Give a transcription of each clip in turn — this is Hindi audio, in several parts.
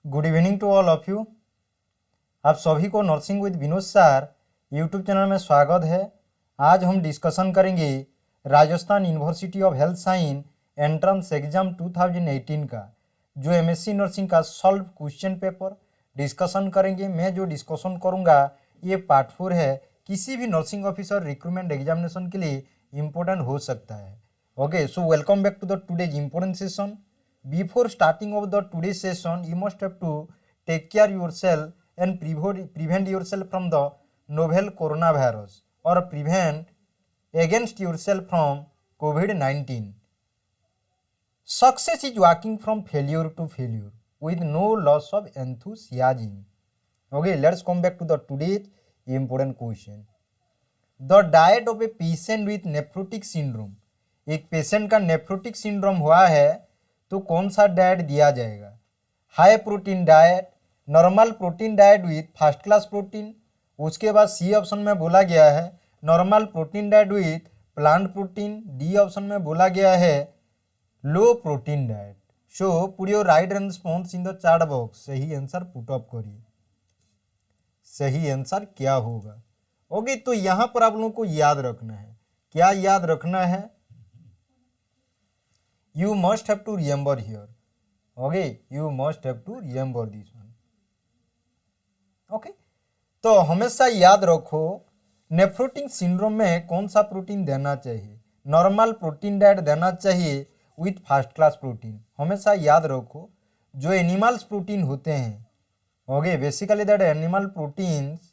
Good evening to all of you. आप सभी को nursing with Vinod sir YouTube channel में स्वागत है। आज हम डिस्कशन करेंगे Rajasthan university of health science entrance exam 2018 का जो एमएससी नर्सिंग का सॉल्व क्वेश्चन पेपर डिस्कशन करेंगे। मैं जो डिस्कशन करूंगा ये पार्ट 4 है, किसी भी नर्सिंग ऑफिसर रिक्रूटमेंट एग्जामिनेशन के लिए इम्पोर्टेंट हो सकता है। Okay, so welcome back to the today's important session. Before starting of the today's session, you must have to take care yourself and prevent yourself from the novel coronavirus or prevent against yourself from COVID-19. Success is walking from failure to failure with no loss of enthusiasm. Okay, let's come back to the today's important question. The diet of a patient with nephrotic syndrome. एक पेशेंट का नेफ्रोटिक सिंड्रोम हुआ है तो कौन सा डाइट दिया जाएगा? High protein diet, normal protein diet with first class protein. उसके बाद सी ऑप्शन में बोला गया है normal protein diet with plant protein. D option में बोला गया है low protein diet. So put your right response in the chat box. सही आंसर पुट अप करिए। सही आंसर क्या होगा? ओके, तो यहाँ पर आप लोगों को याद रखना है। क्या याद रखना है? You must have to remember here. Okay, you must have to remember this one. Okay, तो हमेशा याद रखो नेफ्रोटिक सिंड्रोम में कौन सा प्रोटीन देना चाहिए? नॉर्मल प्रोटीन डाइट देना चाहिए विथ फर्स्ट क्लास प्रोटीन। हमेशा याद रखो जो एनिमल्स प्रोटीन होते हैं, okay, basically that animal proteins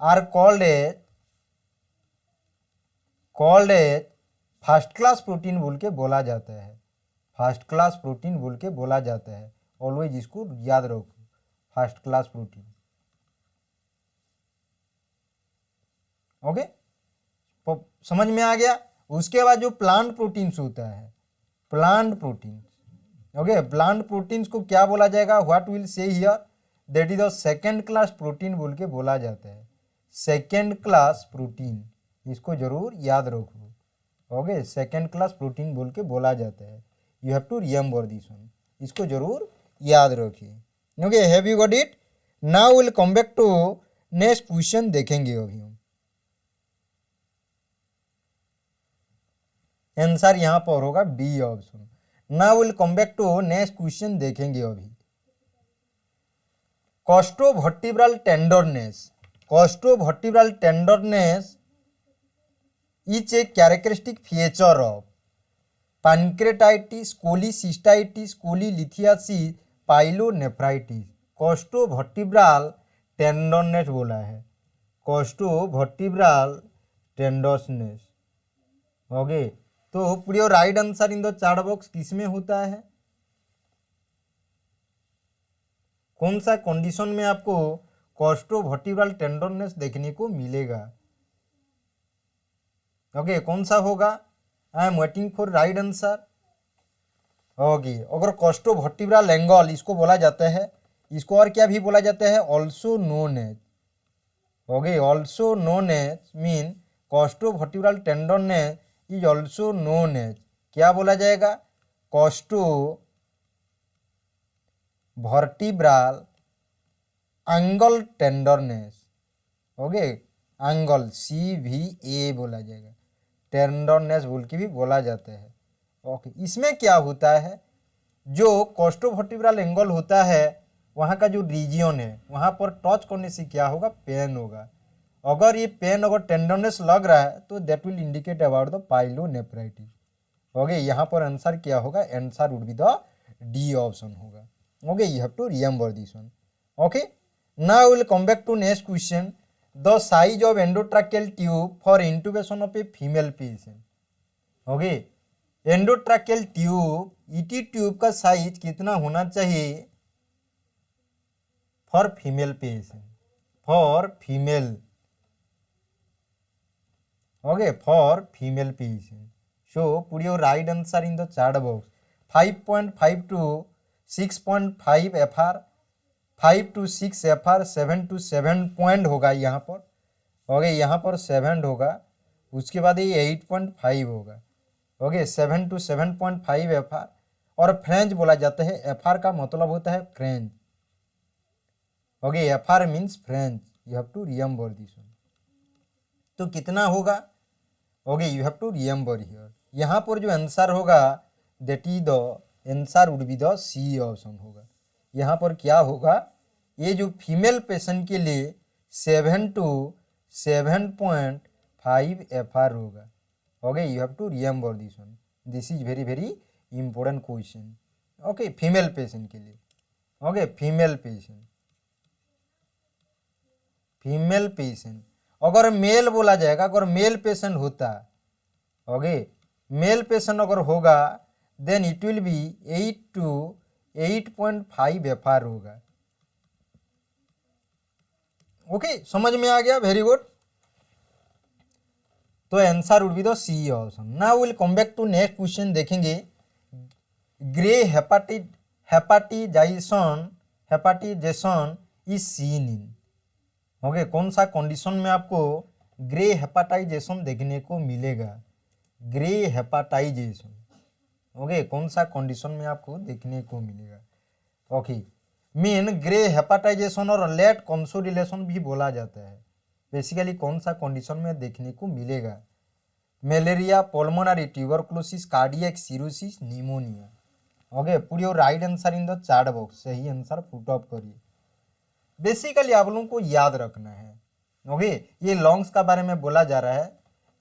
are called as first class protein बोल के बोला जाता है। फर्स्ट क्लास प्रोटीन बोल के बोला जाता है। ऑलवेज इसको याद रखो, फर्स्ट क्लास प्रोटीन। ओके, समझ में आ गया? उसके बाद जो प्लांट प्रोटीन्स होता है, plant protein, okay, plant proteins को क्या बोला जाएगा? What will say here that is the second class protein बोल के बोला जाता है। सेकेंड क्लास प्रोटीन, इसको जरूर याद रखो। ओके, सेकेंड क्लास प्रोटीन बोल के बोला जाता है। You have to remember this one, इसको जरूर याद रखिए। Okay, have you got it? Now will come back to next question देखेंगे अभी हम। आंसर यहां पर होगा B option. Now will come back to next question देखेंगे अभी। Costovertebral tenderness, costovertebral tenderness is a characteristic feature of pancreatitis, cholecystitis, cholelithiasis, pyelonephritis। Costovertebral tenderness बोला है, कोस्टोवर्टिब्रल टेंडरनेस। ओके, तो put your right answer in the chat box. किसमें होता है? कौन सा कंडीशन में आपको कोस्टोवर्टिब्रल टेंडरनेस देखने को मिलेगा? ओके, कौन सा होगा? I am waiting for right answer. Okay, अगर कोस्टोवर्टिब्रल एंगल इसको बोला जाता है, इसको और क्या भी बोला जाता है? Also known as. Okay, also known as mean costovertebral tenderness is also known as क्या बोला जाएगा? Costovertebral angle tenderness. Okay, angle CVA बोला जाएगा, टेंडरनेस बोल के भी बोला जाता है। ओके, इसमें क्या होता है? जो कोस्टोवर्टिब्रल एंगल होता है वहाँ का जो रीजियन है वहाँ पर टच करने से क्या होगा? पेन होगा। अगर ये पेन अगर टेंडरनेस लग रहा है तो that will indicate about the pyelonephritis. Okay, यहाँ पर आंसर क्या होगा? Answer would be the D option होगा। Okay, you have to remember this one. Okay, now will come back to next question. The size of endotracheal tube for intubation of a female patient। Okay, endotracheal tube, ET tube का साइज कितना होना चाहिए for female patient? For female, okay, for female patient. So put your right answer in the chat box. 5.5 to 6.5 FR, 5 to 6 FR, 7 to 7 point होगा यहाँ पर। ओके, यहाँ पर 7 होगा, उसके बाद ये 8.5 होगा। ओके, 7 to 7.5 FR और फ्रेंच बोला जाता है। एफआर का मतलब होता है French. Okay, FR means French, you have to remember this one. तो कितना होगा? Okay, you have to remember here. यहाँ पर जो आंसर होगा that is the answer would be the C option होगा। यहाँ पर क्या होगा, ये जो फीमेल पेशेंट के लिए 7 to 7.5 एफआर होगा। Okay, you have to remember this one, this is very very important question. Okay, female patient के लिए। Okay, female patient, female patient. अगर मेल बोला जाएगा, अगर मेल पेशेंट होता, ओके, मेल पेशेंट अगर होगा then it will be 8 to 8.5 FR होगा। ओके, समझ में आ गया? Very good. तो answer would be the C option. Now will come back to next question, देखेंगे grey hepatization is seen in. Okay, कौन सा कंडीशन में आपको ग्रे हेपाटाइजेशन देखने को मिलेगा? ग्रे हेपाटाइजेशन, ओके, कौन सा कंडीशन में आपको देखने को मिलेगा? ओके, मीन ग्रे हेपाटाइजेशन और लेट कंसोलिडेशन भी बोला जाता है। बेसिकली कौन सा कंडीशन में देखने को मिलेगा? Malaria, pulmonary tuberculosis, cardiac cirrhosis, pneumonia. Okay, put your right answer in the chat box, सही आंसर पुट अप करिए। बेसिकली आप लोगों को याद रखना है। ओके, ये लंग्स का बारे में बोला जा रहा है।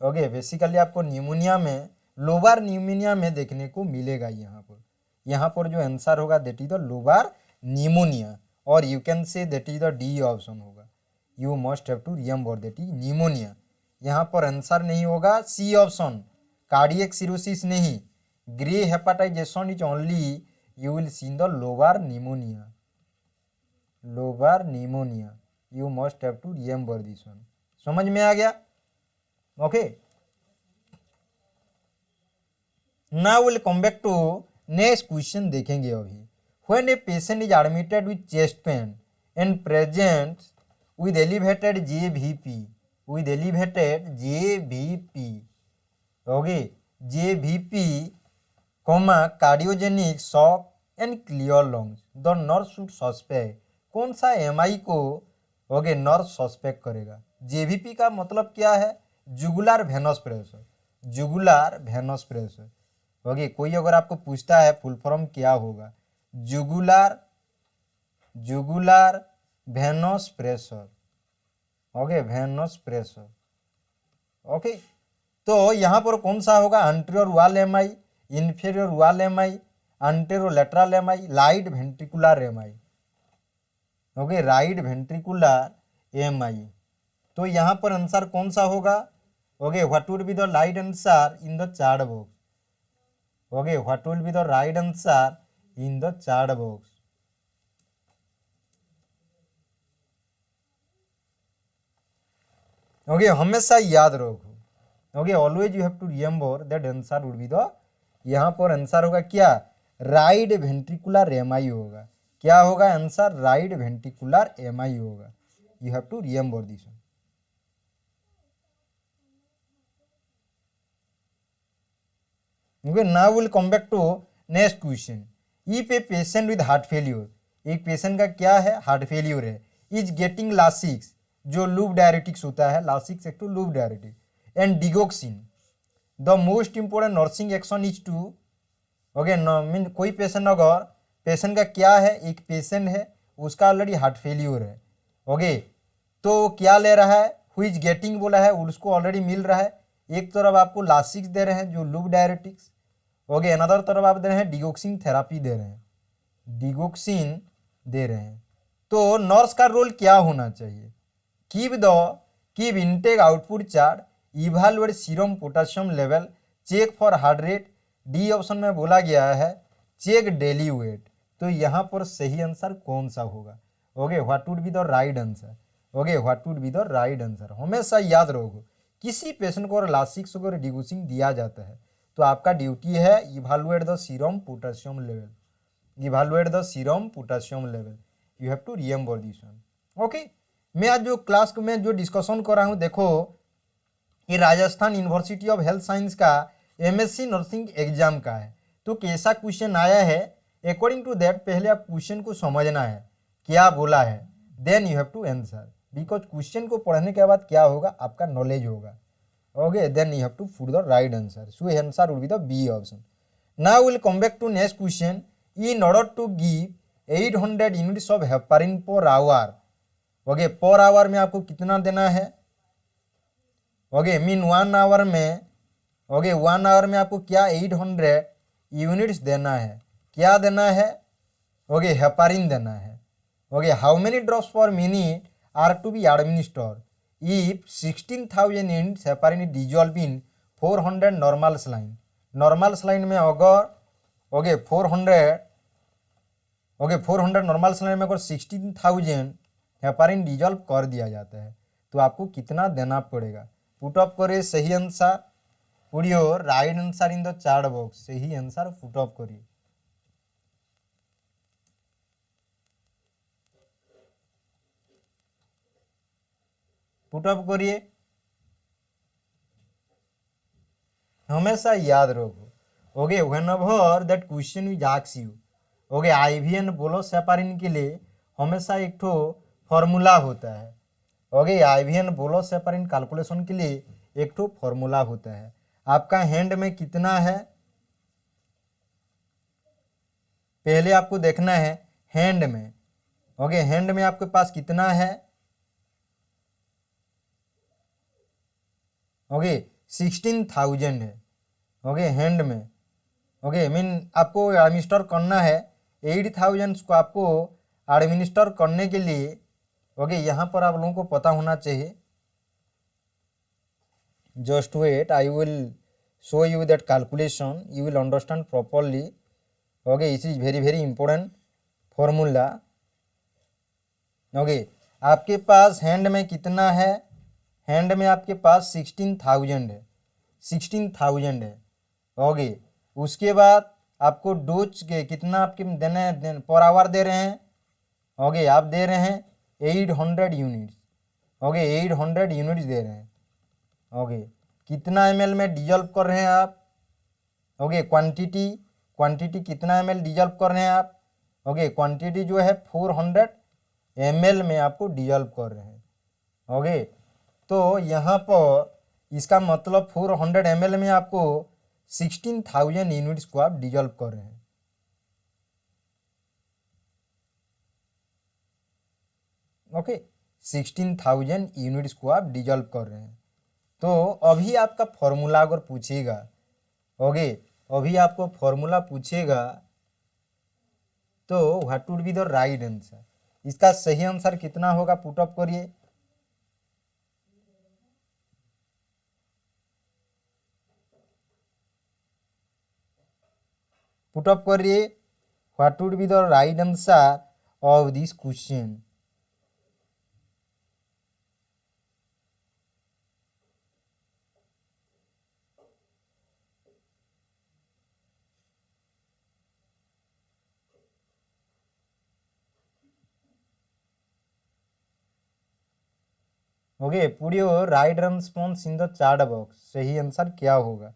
ओके, बेसिकली आपको न्यूमोनिया में, लोबार न्यूमोनिया में देखने को मिलेगा। यहाँ पर जो आंसर होगा that is the lobar pneumonia, और you can say that is the D option होगा। You must have to remember that is pneumonia. यहाँ पर आंसर नहीं होगा सी ऑप्शन, कार्डियक सिरोसिस नहीं। Grey hepatization is only you will see in the lobar pneumonia, lobar pneumonia. You must have to remember this one. समझ में आ गया? Okay, now will come back to next question, देखेंगे अभी। When a patient is admitted with chest pain and present with elevated JVP, with elevated JVP, okay, JVP, cardiogenic shock and clear lungs, the nurse should suspect। कौन सा MI को ओके नर्स सस्पेक्ट करेगा? JVP का मतलब क्या है? Jugular venous pressure, jugular venous pressure. Okay, कोई अगर आपको पूछता है फुल फॉर्म क्या होगा, jugular venous pressure. Okay, venous pressure. Okay, तो यहाँ पर कौन सा होगा? Anterior wall MI, inferior wall MI, anterior lateral MI, right ventricular MI. Okay, right ventricular MI. तो यहाँ पर आंसर कौन सा होगा? Okay, what would be the right answer in the chat box? Okay, what will be the right answer in the chat box? Okay, हमेशा याद रखो। Okay, always you have to remember that answer would be the, यहाँ पर आंसर होगा क्या? राइट वेंट्रिकुलर एमआई होगा। क्या होगा आंसर? राइट वेंट्रिकुलर एमआई होगा। You have to remember this one. Okay, now will come back to next question. If a patient with heart failure, एक पेशेंट का क्या है? हार्ट फेल्यूर है, इज गेटिंग लासिक्स, जो लूप डायरेटिक्स होता है, लासिक्स एक to loop diuretic, and digoxin, the most important nursing action is to. Okay, mean कोई पेशेंट, अगर पेशेंट का क्या है, एक पेशेंट है उसका ऑलरेडी हार्ट फेल्यूर है। ओके, तो क्या ले रहा है? हु इज गेटिंग बोला है, उसको ऑलरेडी मिल रहा है। एक तरफ आपको लासिक्स दे रहे हैं जो लूप डायरेटिक्स, ओके, अनदर तरफ आप दे रहे हैं डिगोक्सिन थेरापी दे रहे हैं, डिगोक्सिन दे रहे हैं। तो नर्स का रोल क्या होना चाहिए? Keep intake output chart, evaluate serum potassium level, check for heart rate. D option में बोला गया है चेक डेली वेट। तो यहाँ पर सही आंसर कौन सा होगा? Okay, what would be the right answer? Okay, what would be the right answer? हमेशा याद रखो, किसी पेशेंट को अगर लासिक्स और डिगोक्सिन दिया जाता है तो आपका ड्यूटी है evaluate the serum potassium level, evaluate the serum potassium level. You have to remember this one. Okay, मैं आज जो क्लास में जो डिस्कशन कर रहा हूँ, देखो ये Rajasthan university of health science का MSc नर्सिंग एग्जाम का है। तो कैसा क्वेश्चन आया है, अकॉर्डिंग टू दैट पहले आप क्वेश्चन को समझना है क्या बोला है, then you have to answer, because question को पढ़ने के बाद क्या होगा, आपका नॉलेज होगा। Okay, then you have to put the right answer, so answer will be the B option. Now will come back to next question. In order to give 800 units of heparin per hour, okay per hour में आपको कितना देना है, ओके मीन 1 आवर में, ओके 1 आवर में आपको क्या 800 यूनिट्स देना है, क्या देना है, ओके हेपारिन देना है। Okay how many drops per minute are to be administered if 16,000 units heparin is dissolve in 400 normal saline. Normal saline में अगर ओके 400 नॉर्मल सलाइन में अगर 16,000 हेपारिन डिजॉल्व कर दिया जाता है तो आपको कितना देना पड़ेगा। पुट अप करिए सही answer, put your right answer in the chat box, सही आंसर पुट अप करिए। पुट अप करिए। हमेशा याद रखो, okay whenever that question is asks you, okay IVN बोलो सेपारिन के लिए हमेशा एक ठो फॉर्मूला होता है। ओके आईवीएन बोलो सेपारिन कैलकुलेशन के लिए एक ठो फॉर्मूला होता है। आपका हैंड में कितना है, पहले आपको देखना है हैंड में, ओके हैंड में आपके पास कितना है, ओके 16,000 है, ओके हैंड में, ओके मीन आपको एडमिनिस्टर करना है 8,000 को, आपको एडमिनिस्टर करने के लिए, ओके यहाँ पर आप लोगों को पता होना चाहिए। Just wait, I will show you that calculation, you will understand properly. Okay it is very very important formula. Okay आपके पास हैंड में कितना है, हैंड में आपके पास 16,000 है, 16,000 है। ओके उसके बाद आपको डोज के कितना आपके देने पर आवर दे रहे हैं, ओके आप दे रहे हैं 800 यूनिट्स, ओके 800 यूनिट्स दे रहे हैं। ओके कितना ml में डिजॉल्व कर रहे हैं आप, ओके क्वांटिटी कितना ml डिजॉल्व कर रहे हैं आप, ओके क्वांटिटी जो है 400 ml में आपको डिजॉल्व कर रहे हैं। ओके तो यहाँ पर इसका मतलब 400 ml में आपको 16,000 यूनिट्स को आप डिजॉल्व कर रहे हैं। ओके 16,000 यूनिट्स को आप डिजॉल्व कर रहे हैं। तो अभी आपका फॉर्मूला अगर पूछेगा, ओके अभी आपको फॉर्मूला पूछेगा तो what would be the right answer, इसका सही आंसर कितना होगा, पुट अप करिए। पुट अप करिए, what would be the right answer of this question. Okay put your right response in the chat box, सही आंसर क्या होगा।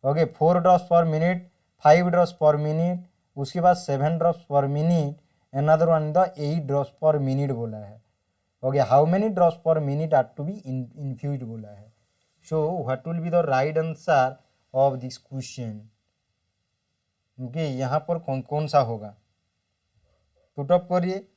Okay 4 drops per minute, 5 drops per minute, उसके बाद 7 drops per minute, another one the 8 drops per minute बोला है। Okay how many drops per minute are to be infused बोला है। So what will be the right answer of this question. Okay यहाँ पर कौन कौन सा होगा, पुट अप करिए।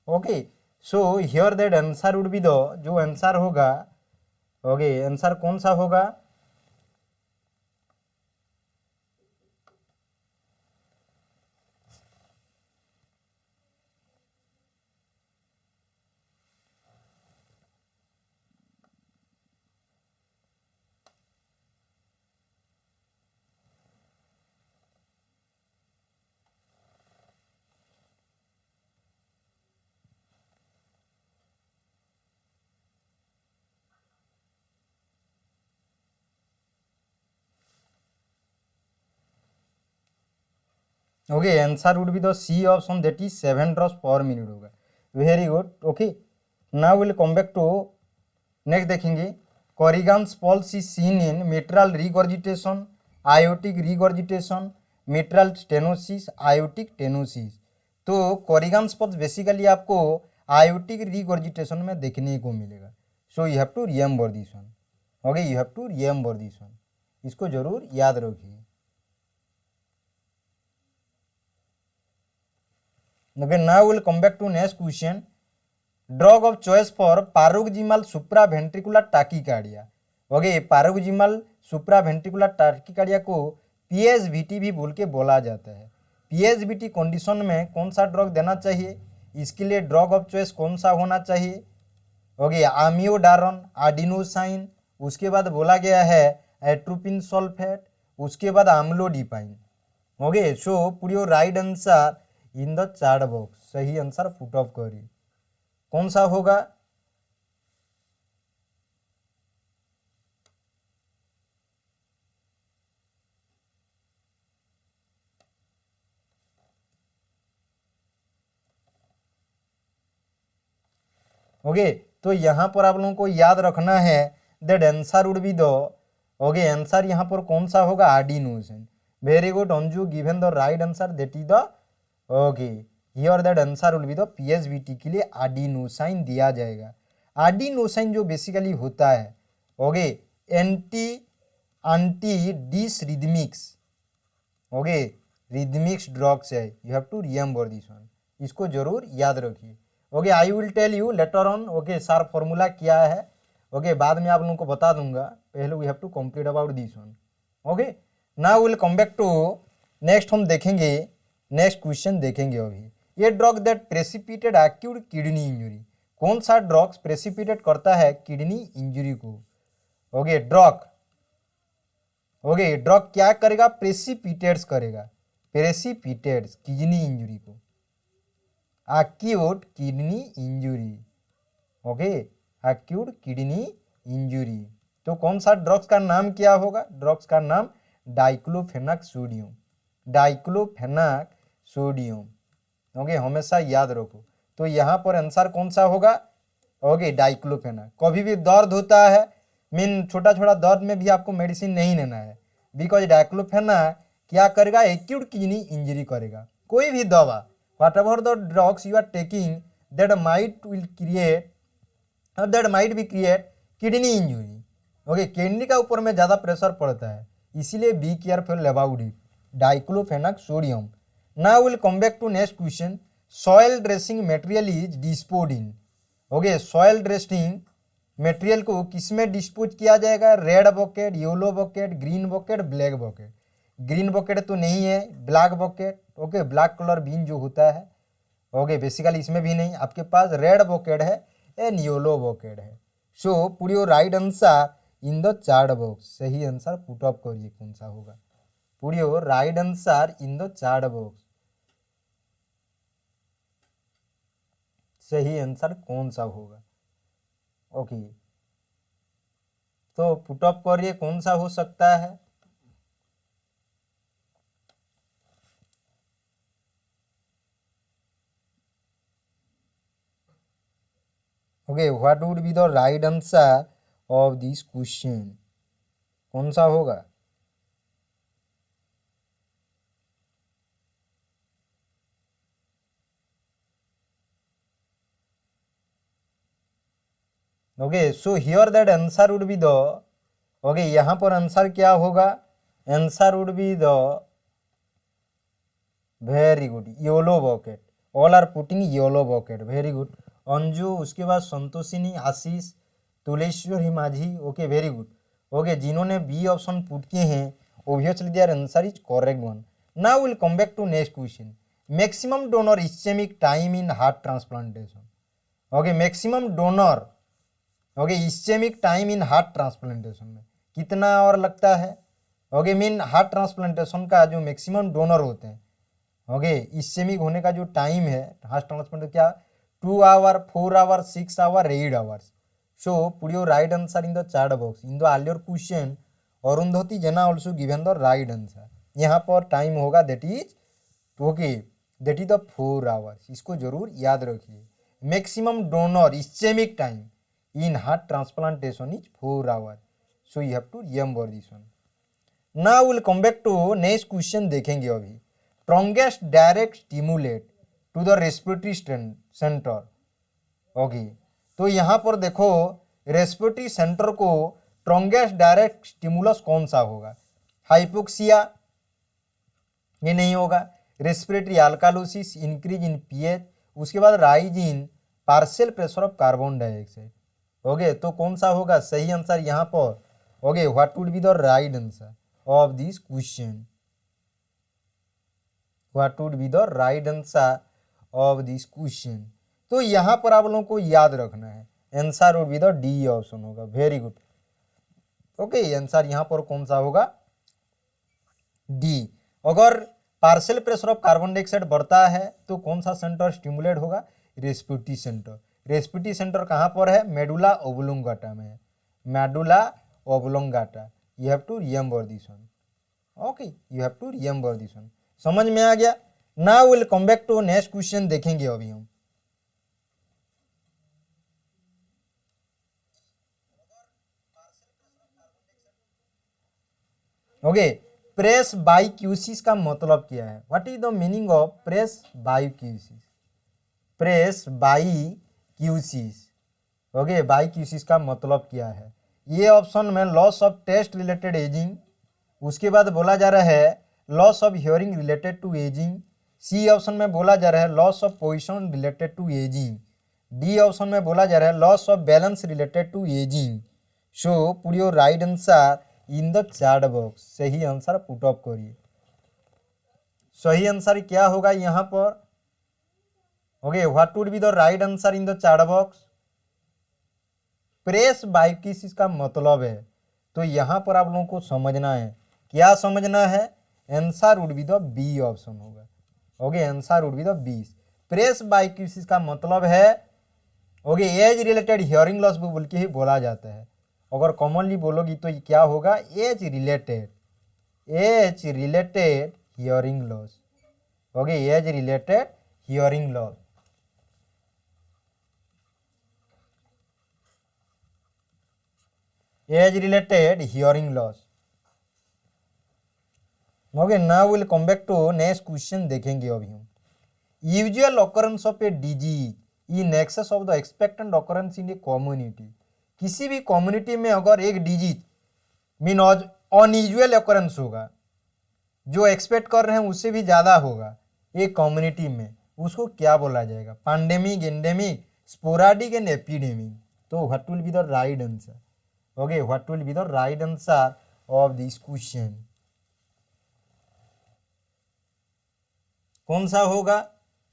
Okay so here that answer would be the, जो आंसर होगा, ओके आंसर कौन सा होगा, okay answer would be the C option, that is 7 drops per minute होगा। Very good. Okay now will come back to next देखेंगे। कॉरिगन्स pulse is seen in mitral regurgitation, aortic regurgitation, mitral stenosis, aortic stenosis. तो कॉरिगन्स पल्स बेसिकली आपको आयोटिक रिगर्जिटेशन में देखने को मिलेगा। So you have to remember this one. Okay you have to remember this one, इसको जरूर याद रखिए। Okay now will come back to next question. Drug of choice for paroxysmal supraventricular tachycardia. Okay paroxysmal supraventricular tachycardia को पीएसवीटी भी बोल के बोला जाता है। पीएसवीटी कंडीशन में कौन सा ड्रग देना चाहिए, इसके लिए ड्रग ऑफ चॉइस कौन सा होना चाहिए। ओके आमियोडारोन, आडिनोसाइन, उसके बाद बोला गया है एट्रोपिन सल्फेट, उसके बाद amlodipine. Okay so put your right answer in the chat box. सही आंसर पुट ऑफ करिए, कौन सा होगा। ओके तो यहाँ पर आप लोगों को याद रखना है that answer would be the, okay answer यहाँ पर कौन सा होगा, adenosine. Very good Anju, given the right answer that is the, okay here that answer will be the PSVT के लिए आडिनोसाइन दिया जाएगा। आडिनोसाइन जो बेसिकली होता है, okay anti dysrhythmics, okay rhythmics drugs है। You have to remember this one, इसको जरूर याद रखिए। Okay I will tell you later on, okay सार फॉर्मूला क्या है, ओके बाद में आप लोगों को बता दूंगा, पहले we have to complete about this one. Okay now will come back to next, हम देखेंगे नेक्स्ट क्वेश्चन देखेंगे अभी। ये drug that precipitated acute kidney injury, कौन सा ड्रग्स प्रेसिपिटेट करता है किडनी इंजरी को। ओके ड्रग, ओके ड्रग क्या करेगा, प्रेसिपिटेट्स करेगा, प्रेसिपिटेट्स किडनी इंजरी को, acute kidney injury. Okay acute kidney injury, तो कौन सा ड्रग्स का नाम क्या होगा, ड्रग्स का नाम diclofenac sodium, diclofenac sodium. Okay हमेशा याद रखो। तो यहाँ पर आंसर कौन सा होगा, ओके डाइक्लोफेनाक। कभी भी दर्द होता है, मीन छोटा छोटा दर्द में भी आपको मेडिसिन नहीं लेना है, बिकॉज डाइक्लोफेनाक क्या करेगा, एक्यूट किडनी इंजरी करेगा। कोई भी दवा, whatever the drugs you are taking that might will create or that might be create kidney injury। Okay kidney का ऊपर में ज़्यादा प्रेशर पड़ता है, इसीलिए be careful about it, diclofenac sodium. Now will come back to next question. Soil dressing material is dispose in. Okay soil dressing material को किसमें डिस्पोज किया जाएगा, red bucket, yellow bucket, green bucket, black bucket. Green bucket तो नहीं है, black bucket, okay black colour bin जो होता है, ओके बेसिकली इसमें भी नहीं, आपके पास रेड बकेट है एंड येलो बकेट है। सो put your right answer in the chat box. सही आंसर पुट अप करिए, कौन सा होगा, put your right answer in the chat box. सही आंसर कौन सा होगा, ओके तो पुट अप करिए, कौन सा हो सकता है। Okay what would be the right answer of this question, कौन सा होगा। Okay so here that answer would be the, okay यहाँ पर आंसर क्या होगा, answer would be the, very good yellow bucket. All are putting yellow bucket, very good Anju, उसके बाद Santoshini, Ashish, Tuleshwari Majhi, okay very good. Okay जिन्होंने बी ऑप्शन पुट किए हैं obviously their answer is correct one. Now will come back to next question. Maximum donor ischaemic time in heart transplantation. Okay maximum donor, okay ischaemic time in heart transplantation में कितना और लगता है। ओके मीन हार्ट ट्रांसप्लांटेशन का जो मैक्सिमम डोनर होते हैं, ओके इस्चेमिक होने का जो टाइम है हार्ट ट्रांसप्लांट क्या, 2 hour, 4 hour, 6 hour, 8 hours. So put your right answer in the chat box. In the earlier question Arundhati Jena also given the right answer. यहाँ पर टाइम होगा that is okay, that is the 4 hours. इसको जरूर याद रखिए। Maximum donor ischaemic time in heart transplantation is 4 hour. So you have to remember this one. Now will come back to next question देखेंगे अभी। Strongest direct stimulate to the respiratory centre. Okay, तो यहाँ पर देखो रेस्पिरेटरी सेंटर को स्ट्रॉन्गेस्ट डायरेक्ट स्टिमुलस कौन सा होगा? हाइपोक्सिया, ये नहीं होगा। Respiratory alkalosis, increase in pH, उसके बाद rise in partial pressure of carbon dioxide. Okay, तो कौन सा होगा सही आंसर यहाँ पर? Okay, what would be the right answer of this question? What would be the right answer of this question? तो यहाँ पर आप लोगों को याद रखना है, answer would be the D option होगा। Very good. ओके, आंसर यहाँ पर कौन सा होगा? डी। अगर partial pressure of carbon dioxide बढ़ता है तो कौन सा सेंटर स्टिमुलेट होगा? Respiratory centre. रेस्पिरेटरी सेंटर कहाँ पर है? मेडुला ओब्लोंगाटा में है। Medulla oblongata. You have to remember this one. Okay, you have to remember this one. समझ में आ गया? Now will come back to next question देखेंगे अभी हम। ओके, प्रेस बाई क्यूसिस का मतलब क्या है? What is the meaning of presbycusis? Presbycusis. Okay, by क्यूसिस का मतलब क्या है? ये ऑप्शन में loss of taste related ageing, उसके बाद बोला जा रहा है loss of hearing related to ageing, C option में बोला जा रहा है loss of position related to ageing, D option में बोला जा रहा है loss of balance related to ageing. So put your right answer in the chat box. सही आंसर पुट अप करिए। सही आंसर क्या होगा यहाँ पर? Okay, what would be the right answer in the chat box? Press by क्यूसिस का मतलब है, तो यहाँ पर आप लोगों को समझना है। क्या समझना है? Answer would be the B option होगा। Okay, answer would be the B. Press by क्यूसिस का मतलब है okay age related hearing loss भी बोल के ही बोला जाता है। अगर कॉमनली बोलोगी तो क्या होगा? Age related hearing loss. Okay, age related hearing loss. Age related hearing loss. Okay, now will come back to next question देखेंगे अभी हम। Usual occurrence of a disease in excess of the expected occurrence in a community. किसी भी कम्युनिटी में अगर एक डिजीज मीन अनयूजुअल ऑकरेंस होगा, जो एक्सपेक्ट कर रहे हैं उससे भी ज़्यादा होगा एक कम्युनिटी में, उसको क्या बोला जाएगा? Pandemic, endemic, sporadic and epidemic. तो what will be the right answer? Okay, what will be the right answer of this question? कौन सा होगा?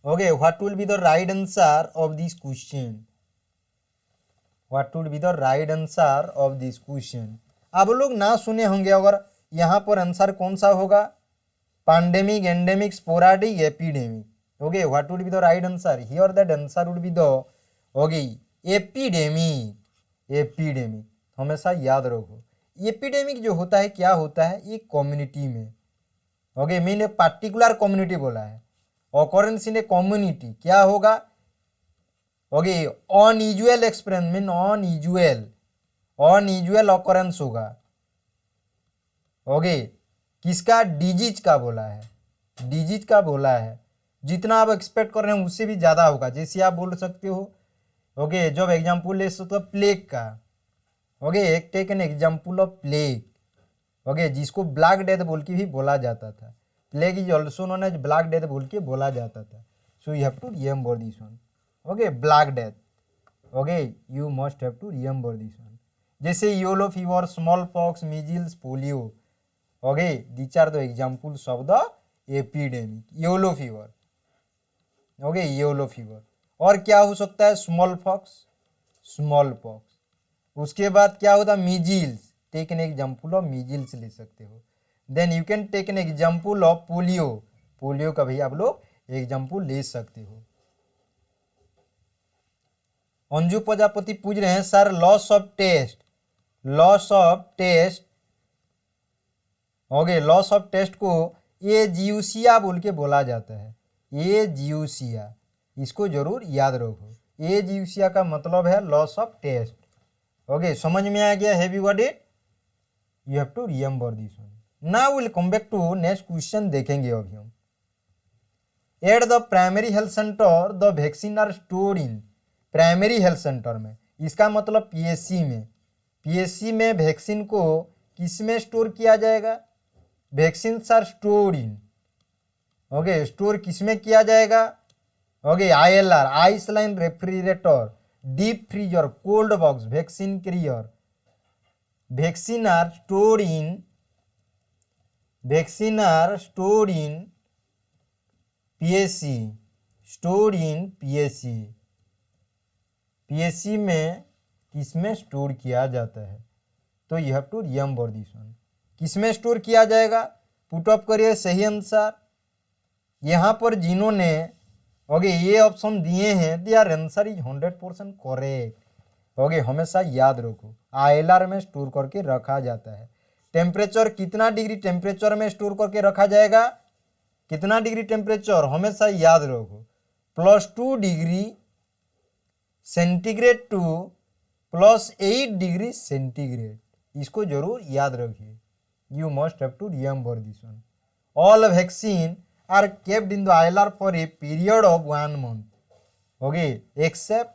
Okay, what will be the right answer of this question? What would be the right answer of this question? आप लोग ना सुने होंगे, अगर यहाँ पर आंसर कौन सा होगा? Pandemic, endemic, sporadic, epidemic. Okay, what would be the right answer? Here that answer would be the okay epidemic. Epidemic हमेशा याद रखो। एपिडेमिक जो होता है क्या होता है? एक कम्युनिटी में okay mean a particular community बोला है। ऑकरेंस इन ए कम्युनिटी क्या होगा? Okay, unusual experience mean unusual occurrence होगा। ओके, किसका? डिजीज का बोला है। डिजीज का बोला है। जितना आप एक्सपेक्ट कर रहे हैं उससे भी ज़्यादा होगा। जैसे आप बोल सकते हो ओके, जब एग्जाम्पल ले सकते हो प्लेग का। ओके, एक take an example of plague. Okay, जिसको ब्लैक डेथ बोल के भी बोला जाता था। Plague is also known as black death बोल के बोला जाता था। So you have to remember this one. Okay, black death. Okay, you must have to remember this one. जैसे yellow fever, smallpox, measles, polio. Okay, these are the examples of the epidemic. Yellow fever. Okay, yellow fever. और क्या हो सकता है? Smallpox, smallpox. उसके बाद क्या होता है? Measles. Take an example of measles ले सकते हो। Then you can take an example of polio. Polio का भी आप लोग एग्जाम्पल ले सकते हो। अंजू प्रजापति पूछ रहे हैं sir loss of taste, loss of taste okay loss of taste को एजियूसिया बोल के बोला जाता है, एजियूसिया, इसको जरूर याद रखो। एजियूसिया का मतलब है लॉस ऑफ टेस्ट। ओके, समझ में आ गया? Have you got it? You have to remember this one. Now will come back to next question देखेंगे अभी हम। At the primary health centre the vaccine are stored in, primary health centre में, इसका मतलब पीएससी में, पीएससी में वैक्सीन को किस में स्टोर किया जाएगा? Vaccine are stored in, okay, store किस में किया जाएगा? Okay, ILR, ice line refrigerator, deep freezer, cold box, vaccine carrier. Vaccine are stored in, vaccine are stored in PSC, store in PSC, PSC में किसमें स्टोर किया जाता है? तो you have to remember this one. किसमें स्टोर किया जाएगा? पुट अप करिए सही आंसर। यहाँ पर जिन्होंने ओके ये ऑप्शन दिए हैं, they are answer is 100% correct. Okay, हमेशा याद रखो, आईएलआर में स्टोर करके रखा जाता है। टेम्परेचर कितना डिग्री टेम्परेचर में स्टोर करके रखा जाएगा? कितना डिग्री टेम्परेचर? हमेशा याद रखो, +2 degree centigrade to +8 degree centigrade, इसको जरूर याद रखिए। You must have to remember this one. All vaccine are kept in the ILR for a period of 1 month, okay, except,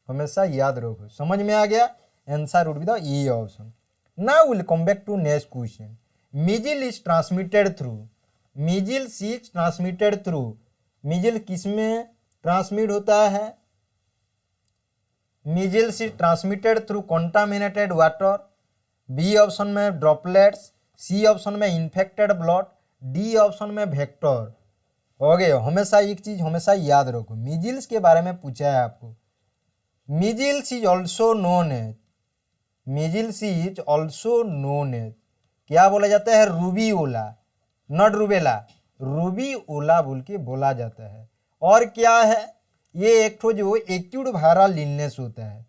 हमेशा याद रखो। समझ में आ गया? Answer would be the A option. Now will come back to next question. Measle is transmitted through, measles is transmitted through, measle किस में ट्रांसमिट होता है? मीजिल्स is transmitted through contaminated water, B option में ड्रॉपलेट्स, सी ऑप्शन में इन्फेक्टेड ब्लड, डी ऑप्शन में वेक्टर। ओके, हमेशा एक चीज हमेशा याद रखो, मीजिल्स के बारे में पूछा है आपको। Measles is also known as, measles is also known as, क्या बोला जाता है? रूबीओला, नॉट रूबेला, रूबीओला बोल के बोला जाता है। और क्या है? ये एक ठो जो एक्यूट वायरल इलनेस होता है,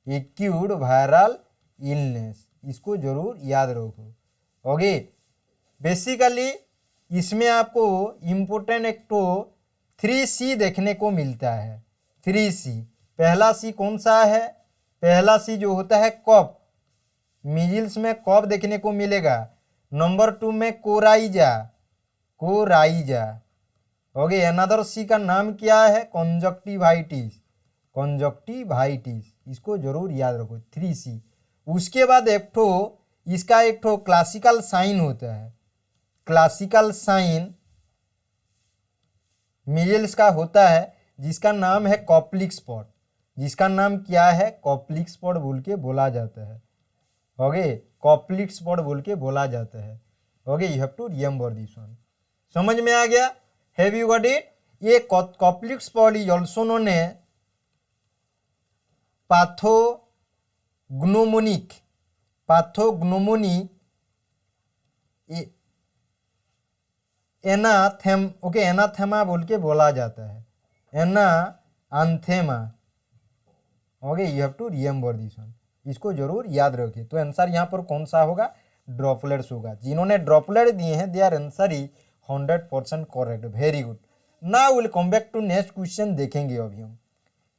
एक्यूट वायरल इलनेस, इसको जरूर याद रखो। ओके, बेसिकली इसमें आपको इम्पोर्टेंट एक तो 3C देखने को मिलता है। 3C, पहला सी कौन सा है? पहला सी जो होता है कफ, मीजिल्स में कफ देखने को मिलेगा। नंबर 2 में कोराइजा, कोराइजा। ओके, अनदर सी का नाम क्या है? कॉन्जक्टिवाइटिस, कॉन्जक्टिवाइटिस, इसको जरूर याद रखो 3C। उसके बाद एक ठो इसका एक ठो क्लासिकल साइन होता है, क्लासिकल साइन मीजिल्स का होता है, जिसका नाम है कॉप्लिक स्पॉट, जिसका नाम क्या है? कॉप्लिक स्पॉट बोल के बोला जाता है। ओके, कॉप्लिक स्पॉट बोल के बोला जाता है। Okay, you have to remember this one. समझ में आ गया? Have you got it? ये Koplik spot is also known as pathognomonic, pathognomonic enanthem, okay, enanthema बोल के बोला जाता है, enanthema. Okay, you have to remember this one, इसको जरूर याद रखिए। तो आंसर यहाँ पर कौन सा होगा? ड्रॉपलेट्स होगा। जिन्होंने ड्रॉपलेट दिए हैं they are answer is 100% correct. Very good. Now will come back to next question देखेंगे अभी हम।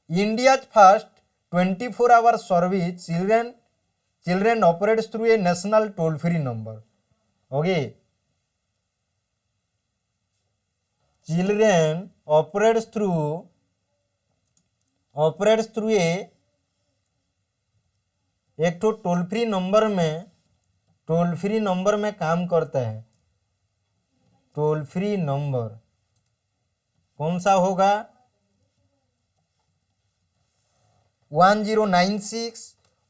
India first 24 hour service children operates through a national toll free number. Okay, children operates through एक तो टोल फ्री नंबर में काम करता है। टोल फ्री नंबर कौन सा होगा? 1096,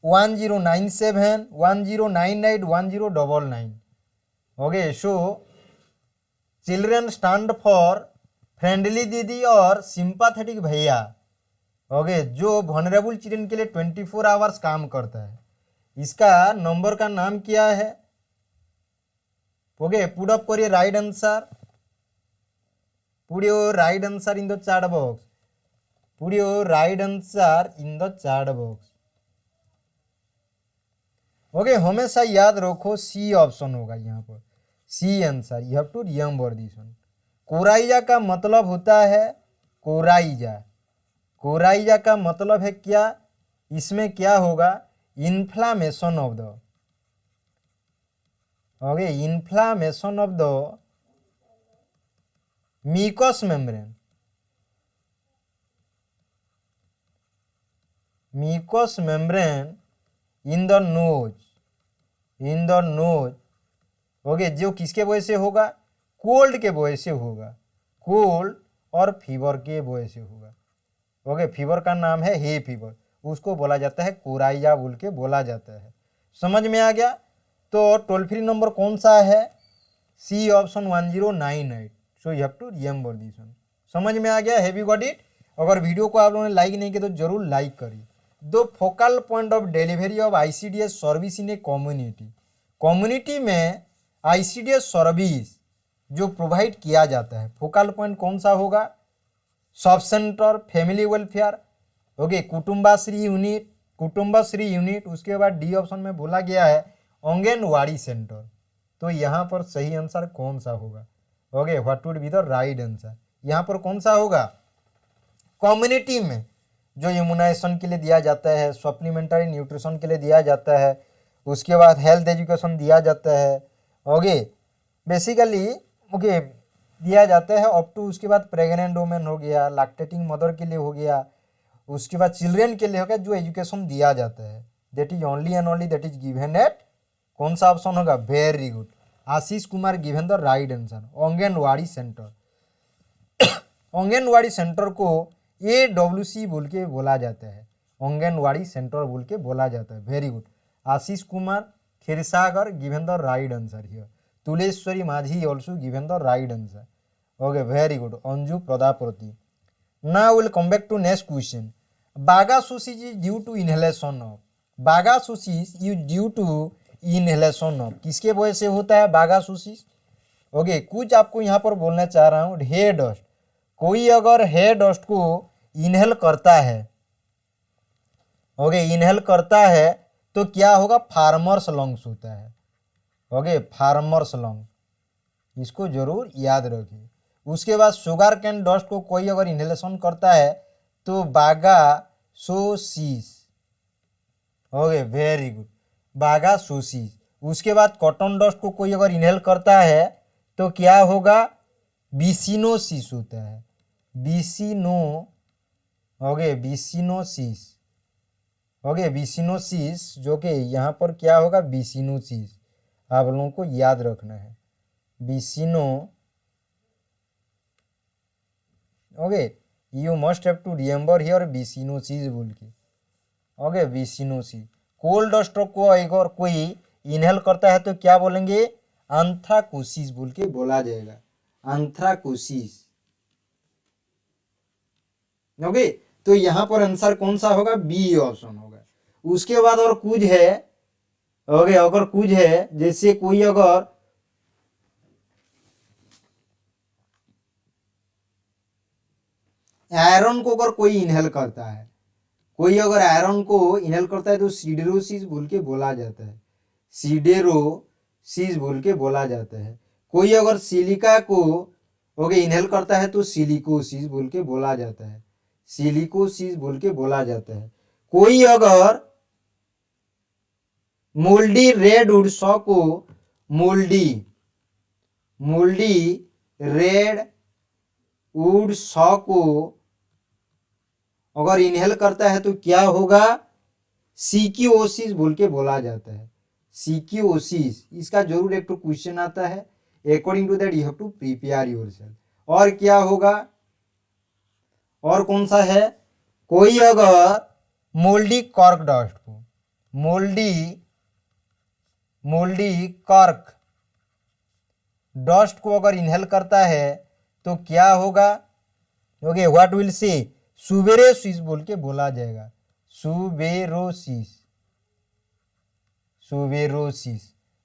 1097, 1098, 1099। Okay, so children stand for friendly दीदी और सिंपैथेटिक भैया। ओके, जो वनरेबल चिल्ड्रन के लिए 24 आवर्स काम करता है। इसका नंबर का नाम क्या है? ओके, पुट अप करिए right answer, put your right answer in the chat box, put your right answer in the chat box. Okay, हमेशा याद रखो सी ऑप्शन होगा यहाँ पर, C answer, you have to remember this one. Coryza का मतलब होता है कोराइजा, कोराइजा का मतलब है क्या, इसमें क्या होगा, inflammation of the, okay, inflammation of the mucous membrane, mucous membrane in the nose, in the nose, okay, जो किसके वजह से होगा, कोल्ड के वजह से होगा, कोल्ड और फीवर के वजह से होगा। ओके, फीवर का नाम है हे फीवर, उसको बोला जाता है कोराइजा बोल के बोला जाता है। समझ में आ गया। तो टोल फ्री नंबर कौन सा है, C option 1098। So you have to remember this one. समझ में आ गया, हैव यू गॉट इट। अगर वीडियो को आप लोगों ने लाइक नहीं किया तो जरूर लाइक करिए। दो focal point of delivery of ICDS service in a community, community में आईसीडीएस सर्विस जो प्रोवाइड किया जाता है, फोकल पॉइंट कौन सा होगा, sub centre, family welfare, okay, Kudumbashree unit, Kudumbashree unit. उसके बाद डी ऑप्शन में बोला गया है आंगनवाड़ी सेंटर। तो यहाँ पर सही आंसर कौन सा होगा, okay, what would be the right answer, यहाँ पर कौन सा होगा, कम्युनिटी में जो इम्यूनाइजेशन के लिए दिया जाता है, सप्लीमेंट्री न्यूट्रिशन के लिए दिया जाता है, उसके बाद हेल्थ एजुकेशन दिया जाता है, ओके, बेसिकली ओके दिया जाता है अप टू, उसके बाद प्रेग्नेंट वुमेन हो गया, लैक्टेटिंग मदर के लिए हो गया, उसके बाद चिल्ड्रेन के लिए हो गया, जो एजुकेशन दिया जाता है, that is only and only that is given at, कौन सा ऑप्शन होगा, very good, Ashish Kumar given the right answer, anganwadi centre. Anganwadi centre को AWC बोल के बोला जाता है, आंगनवाड़ी सेंटर बोल के बोला जाता है। Very good, Ashish Kumar Kshirsagar given the right answer here, Tuleshwari Majhi also given the right answer, okay, very good, Anju Prajapati. Now will come back to next question. Bagassosis is due to inhalation of, bagassosis is due to inhalation of, किसके वजह से होता है बागासोसिस, ओके, कुछ आपको यहाँ पर बोलना चाह रहा हूँ, हेयर डस्ट, कोई अगर हेयर डस्ट को इनहेल करता है, ओके, इनहेल करता है तो क्या होगा, फार्मर्स लंग्स होता है, ओके, फार्मर्स लंग, इसको जरूर याद रखिए। उसके बाद शुगर कैन डस्ट को कोई अगर इनहेलेशन करता है तो बागासोसिस, ओके, वेरी गुड, बागासोसिस। उसके बाद कॉटन डस्ट को कोई अगर इनहेल करता है तो क्या होगा, बिसिनोसिस होता है, बिसिनो, ओके, बिसिनोसिस, ओके, बिसिनोसिस, जो कि यहाँ पर क्या होगा, बिसिनोसिस, आप लोगों को याद रखना है, बिसिनो, okay, you must have to remember here byssinosis बोल के, ओके, बिसिनोसिस। कोल्ड डस्ट को अगर कोई इनहेल करता है तो क्या बोलेंगे, एंथ्राकोसिस बोल के बोला जाएगा, एंथ्राकोसिस, ओके। तो यहाँ पर आंसर कौन सा होगा, बी ऑप्शन होगा। उसके बाद और कुछ है, ओके, अगर कुछ है, जैसे कोई अगर आयरन को अगर कोई इनहेल करता है, कोई अगर आयरन को इनहेल करता है तो सिडेरोसिस बोल के बोला जाता है, सिडेरोसिस बोल के बोला जाता है। कोई अगर सिलिका को ओके इनहेल करता है तो सिलिकोसिस बोल के बोला जाता है, सिलिकोसिस बोल के बोला जाता है। कोई अगर मोल्डी रेडवुड सॉ को मोल्डी रेड वुड सॉ को अगर इनहेल करता है तो क्या होगा, सिकियोसिस बोल के बोला जाता है, सिकियोसिस। इसका जरूर एक तो क्वेश्चन आता है, according to that you have to prepare yourself. और क्या होगा, और कौन सा है, कोई अगर मोल्डी कॉर्क डस्ट को मोल्डी कॉर्क डस्ट को अगर इनहेल करता है तो क्या होगा, ओके, व्हाट विल से सुबेरोसिस बोल के बोला जाएगा, suberosis.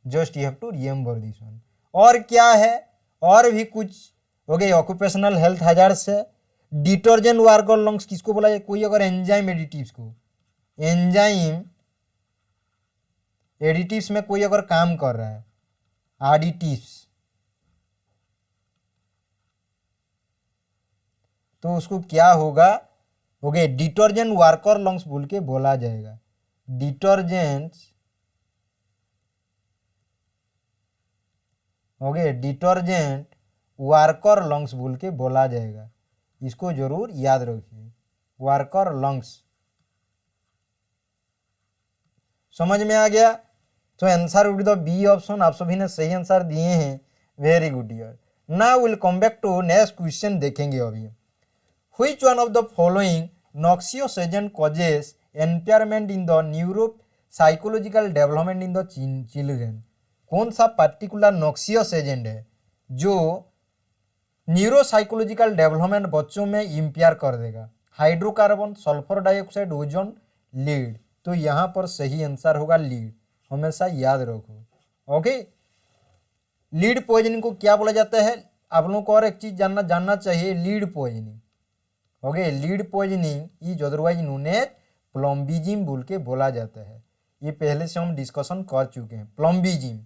Just you have to remember this one. और क्या है, और भी कुछ, ओके, ऑक्यूपेशनल हेल्थ हैजार्ड्स है। डिटर्जेंट वर्कर लंग्स किसको बोला जाए, कोई अगर एंजाइम एडिटिव्स को, एंजाइम एडिटिव्स में कोई अगर काम कर रहा है, एडिटिव्स, तो उसको क्या होगा, ओके, डिटर्जेंट वर्कर लंग्स बोल के बोला जाएगा। Detergents, okay, detergent worker lungs बोल के बोला जाएगा। इसको जरूर याद रखिए, वर्कर लंग्स। समझ में आ गया? तो answer would the B option. आप सभी ने सही आंसर दिए हैं, very good year. Now will come back to next question देखेंगे अभी। Which one of the following noxious agent causes impairment in the neuro psychological development in the children? कौन सा पर्टिकुलर नॉक्सियस एजेंट है जो न्यूरो साइकोलॉजिकल डेवलपमेंट बच्चों में इम्पेयर कर देगा? Hydrocarbon, sulphur dioxide, ozone, lead. तो यहाँ पर सही आंसर होगा लीड, हमेशा याद रखो। ओके, लीड पॉइजनिंग को क्या बोला जाता है? आप लोगों को और एक चीज जानना चाहिए, lead poisoning, okay, lead poisoning is otherwise known as plumbism बोल के बोला जाता है। ये पहले से हम डिस्कशन कर चुके हैं, plumbism,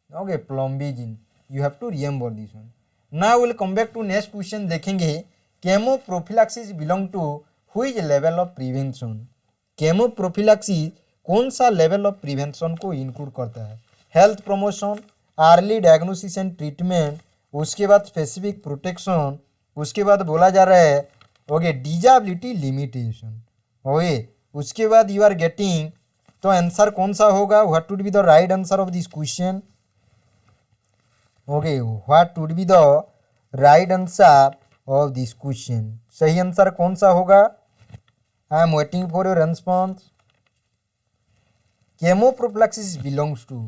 okay, plumbism, you have to remember this one. Now will come back to next question देखेंगे। Chemoprophylaxis belong to which level of prevention? Chemoprophylaxis कौन सा लेवल ऑफ प्रिवेंशन को इंक्लूड करता है? Health promotion, early diagnosis and treatment, उसके बाद स्पेसिफिक प्रोटेक्शन, उसके बाद बोला जा रहा है ओके डिजाबिलिटी लिमिटेशन, ओके, उसके बाद यू आर गेटिंग। तो आंसर कौन सा होगा? What would be the right answer of this question? Okay, what would be the right answer of this question? सही आंसर कौन सा होगा? I am waiting for your response. Chemoprophylaxis belongs to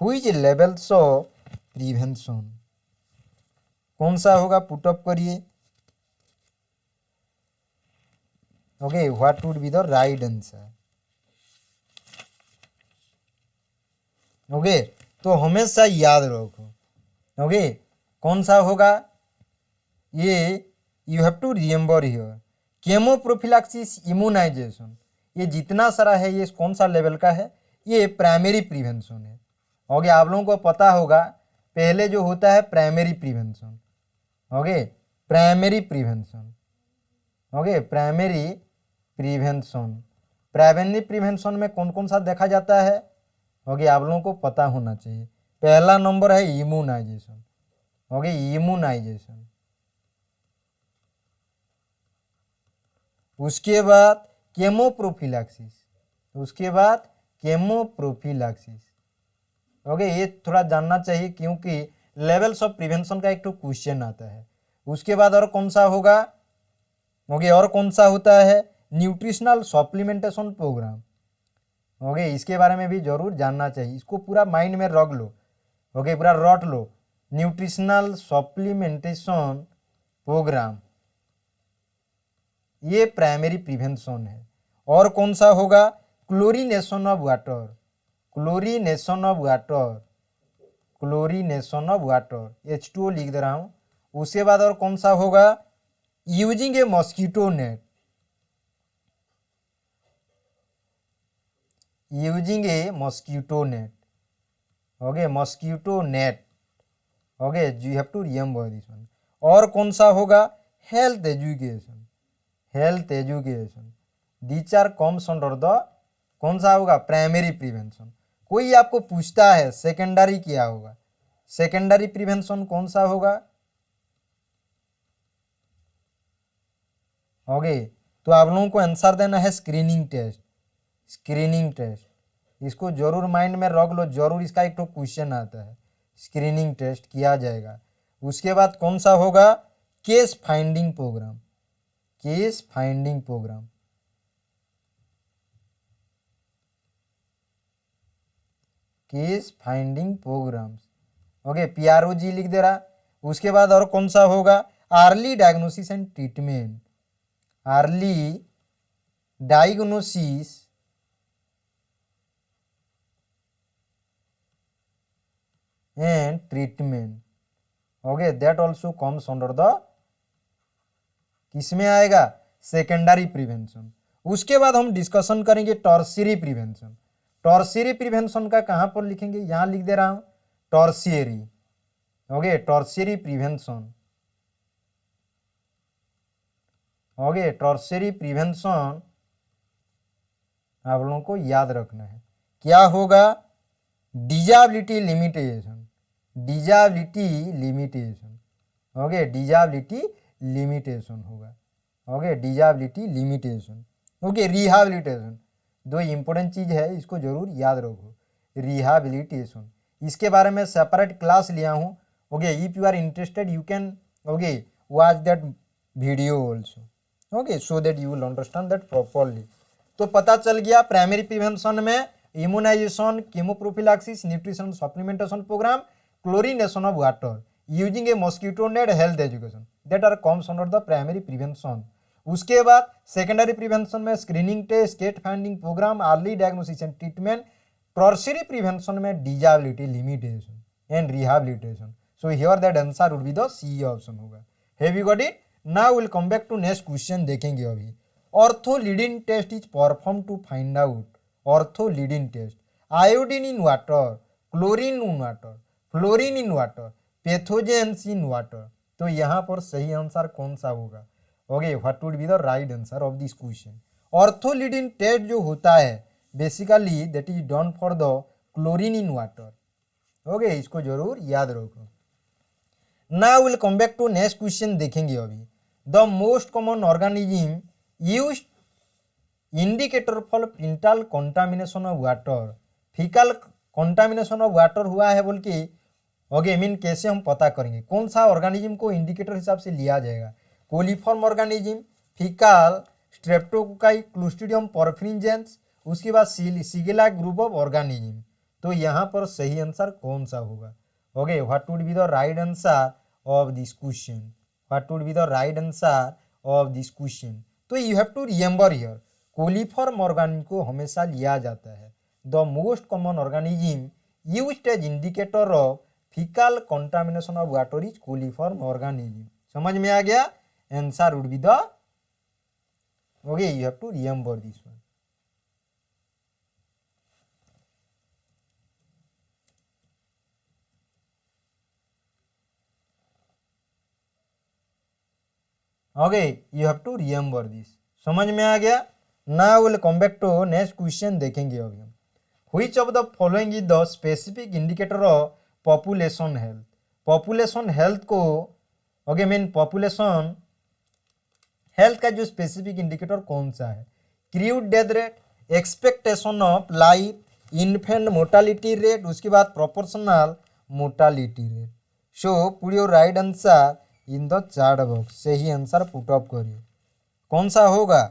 which levels of prevention? कौन सा होगा? पुट अप करिए। Okay, what would be the right answer? Okay, तो हमेशा याद रखो, ओके, कौन सा होगा ये? You have to remember here. Chemoprophylaxis, immunisation, ये जितना सारा है ये कौन सा लेवल का है? ये प्राइमरी प्रिवेंशन है। ओके, आप लोगों को पता होगा पहले जो होता है primary prevention, okay, primary prevention, okay, primary prevention. Primary prevention में कौन कौन सा देखा जाता है? ओके, आप लोगों को पता होना चाहिए। पहला नंबर है इम्यूनाइजेशन, ओके, इम्यूनाइजेशन। उसके बाद केमोप्रोफिलैक्सिस, उसके बाद केमोप्रोफिलैक्सिस, ओके, ये थोड़ा जानना चाहिए क्योंकि लेवल्स ऑफ प्रिवेंशन का एक तो क्वेश्चन आता है। उसके बाद और कौन सा होगा? ओके, और कौन सा होता है? न्यूट्रिशनल सप्लीमेंटेशन प्रोग्राम, ओके, इसके बारे में भी जरूर जानना चाहिए। इसको पूरा माइंड में रख लो, ओके, पूरा रट लो। न्यूट्रिशनल सप्लीमेंटेशन प्रोग्राम, ये प्राइमरी प्रिवेंशन है। और कौन सा होगा? Chlorination of water, chlorination of water, chlorination of water, H2O लिख दे रहा हूँ। उसके बाद और कौन सा होगा? Using a mosquito net, using a mosquito net, okay, mosquito net, okay, you have to remember this one. और कौन सा होगा? Health education, health education, these are comes under the कौन सा होगा? Primary prevention. कोई आपको पूछता है सेकेंडरी क्या होगा? सेकेंडरी प्रिवेंशन कौन सा होगा? ओके, तो आप लोगों को आंसर देना है स्क्रीनिंग टेस्ट, स्क्रीनिंग टेस्ट, इसको जरूर माइंड में रख लो, जरूर इसका एक तो क्वेश्चन आता है, स्क्रीनिंग टेस्ट किया जाएगा। उसके बाद कौन सा होगा? Case finding programme, case finding programme, case finding programmes, okay, PROG लिख दे रहा। उसके बाद और कौन सा होगा? Early diagnosis and treatment, early diagnosis and treatment, okay, that also comes under the किसमें आएगा? Secondary prevention. उसके बाद हम डिस्कशन करेंगे टर्शियरी प्रिवेंशन। टर्शियरी प्रिवेंशन का कहाँ पर लिखेंगे? यहाँ लिख दे रहा हूँ tertiary, okay, tertiary prevention, okay tertiary prevention आप लोगों को याद रखना है। क्या होगा? Disability limitation, disability limitation, okay disability limitation होगा, okay disability limitation, okay rehabilitation. दो इंपॉर्टेंट चीज़ है, इसको जरूर याद रखो। रिहैबिलिटेशन, इसके बारे में सेपरेट क्लास लिया हूँ। Okay if you are interested you can okay watch that video also, okay so that you will understand that properly. तो पता चल गया प्राइमरी प्रिवेंशन में immunisation, chemoprophylaxis, nutrition supplementation programme, chlorination of water using a mosquito net, health education that are comes under the primary prevention. उसके बाद सेकेंडरी प्रिवेंशन में screening test, gate finding programme, early diagnosis and treatment. Tertiary prevention में disability limitation and rehabilitation. So here that answer would be the C option होगा। Have you got it? Now will come back to next question देखेंगे अभी। Orthotolidine test is perform to find out, orthotolidine test, iodine in water, chlorine in water, fluorine in water, pathogens in water. तो यहाँ पर सही आंसर कौन सा होगा? Okay what would be the right answer of this question? Orthotolidine test जो होता है basically that is done for the chlorine in water. Okay इसको जरूर याद रखो। Now will come back to next question देखेंगे अभी। The most common organism used indicator for faecal contamination of water, faecal contamination of water हुआ है बोल के ओके मीन कैसे हम पता करेंगे? कौन सा ऑर्गेनिज्म को इंडिकेटर हिसाब से लिया जाएगा? Coliform organism, faecal, streptococci, clostridium perfringens, उसके बाद सिगेला ग्रुप ऑफ ऑर्गेनिज्म। तो यहाँ पर सही आंसर कौन सा होगा? Okay what would be the right answer of this question? What would be the right answer of this question? तो you have to remember here coliform organism को हमेशा लिया जाता है। The most common organism used as indicator of faecal contamination of water is coliform organism. समझ में आ गया? Answer would be the okay you have to remember this one. Okay you have to remember this. समझ में आ गया? Now will come back to next question देखेंगे अभी हम। Which of the following is the specific indicator of population health? Population health को ओके मीन पॉपुलेशन हेल्थ का जो स्पेसिफिक इंडिकेटर कौन सा है? Crude death rate, expectation of life, infant mortality rate, उसके बाद proportional mortality rate. So put your right answer in the chart box. सही आंसर पुट अप करिए। कौन सा होगा?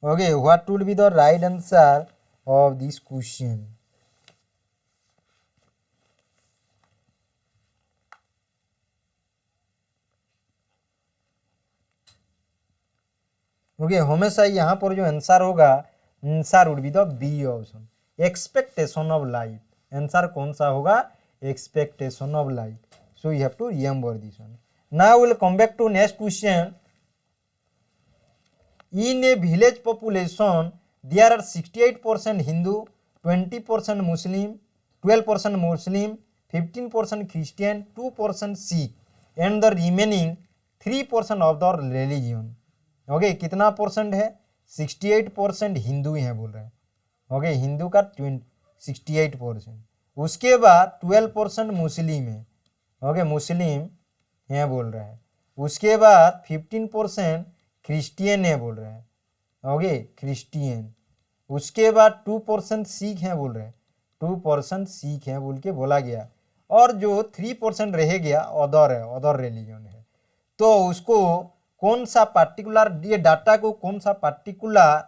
Okay what would be the right answer of this question? Okay हमेशा यहाँ पर जो आंसर होगा answer would be the B option, expectation of life. Answer कौन सा होगा? Expectation of life. So you have to remember this one. Now will come back to next question. In a village population there are 68% Hindu, 20% Muslim, 12% Muslim, 15% Christian, 2% Sikh and the remaining 3% of the religion. Okay कितना परसेंट है? 68% हिंदू हैं बोल रहे हैं। ओके हिंदू का 68%। उसके बाद 12% मुस्लिम है, ओके मुस्लिम हैं बोल रहा है। उसके बाद 15% क्रिश्चियन है बोल रहे हैं, ओके क्रिश्चियन। उसके बाद 2% सिख हैं बोल रहे हैं, 2% सिख हैं बोल के बोला गया। और जो 3% रह गया अदर है, अदर रिलीजन है। तो उसको कौन सा पार्टिकुलर ये डाटा को कौन सा पार्टिकुलर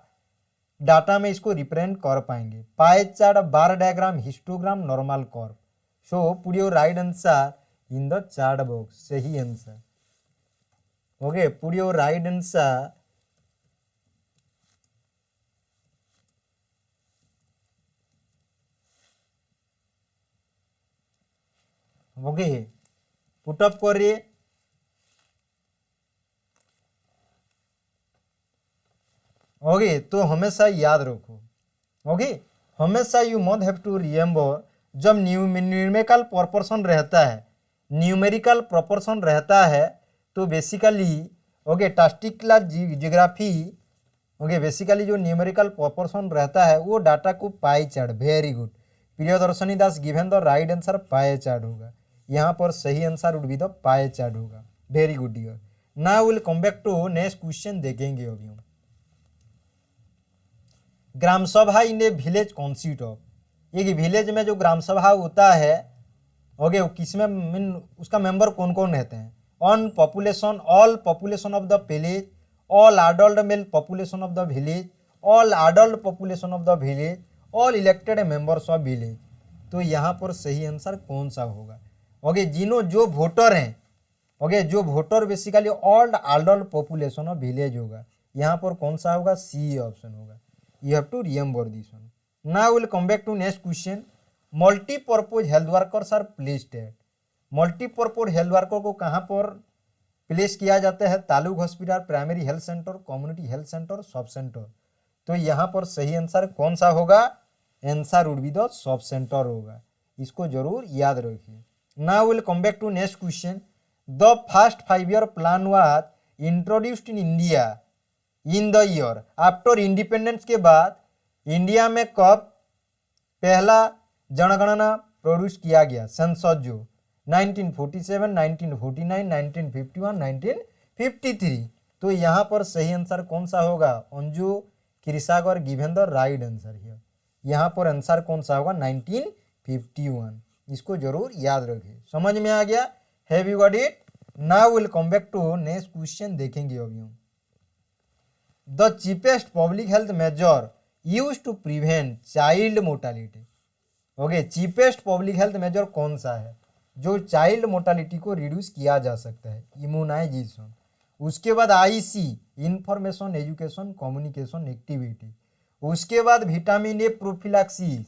डाटा में इसको रिप्रेजेंट कर पाएंगे? Pie chart, bar diagram, histogram, normal curve. So put your right answer in the chart box. सही answer okay put your right answer okay put up करिए। ओके तो हमेशा याद रखो, ओके हमेशा you must have to remember जब न्यूमेरिकल प्रोपोर्शन रहता है, न्यूमेरिकल प्रोपोर्शन रहता है तो basically okay testicular geography, okay basically जो न्यूमेरिकल प्रोपोर्शन रहता है वो डाटा को pie chart, very good Priyadarshini Das given the right answer pie chart होगा, यहाँ पर सही answer would be the pie chart होगा, very good dear. Now will come back to next question देखेंगे अभी हम। Gram Sabha in a village constitute of, एक विलेज में जो ग्राम सभा होता है ओके वो किसमें मीन उसका मेंबर कौन कौन रहते हैं, on population all population of the village, all adult mail population of the village, all adult population of the village, all elected members of village. तो यहाँ पर सही आंसर कौन सा होगा, ओके जिन्हों जो वोटर हैं ओके जो voter basically all adult population of village होगा, यहाँ पर कौन सा होगा, सी ऑप्शन होगा, you have to remember this one. Now will come back to next question. Multipurpose health workers are placed at, multipurpose health worker को कहाँ पर प्लेस किया जाता है, taluk hospital, primary health centre, community health centre, sub centre. तो यहाँ पर सही आंसर कौन सा होगा, answer would be the sub centre होगा, इसको जरूर याद रखिए। Now will come back to next question. The first 5 year plan was introduced in India in the year after independence, के बाद इंडिया में कब पहला जनगणना प्रोड्यूस किया गया, सेंसस जो 1947, 1949, 1951, 1953। तो यहाँ पर सही आंसर कौन सा होगा, Anju Kirsagar given the right answer here, यहाँ पर आंसर कौन सा होगा 1951, इसको जरूर याद रखिए। समझ में आ गया, have you got it. Now will come back to next question देखेंगे अभी हम। The cheapest public health measure use to prevent child mortality, okay cheapest public health measure कौन सा है जो चाइल्ड मोर्टालिटी को रिड्यूस किया जा सकता है, इम्यूनाइजेशन। उसके बाद IC information education communication activity, उसके बाद विटामिन ए प्रोफिलैक्सिस,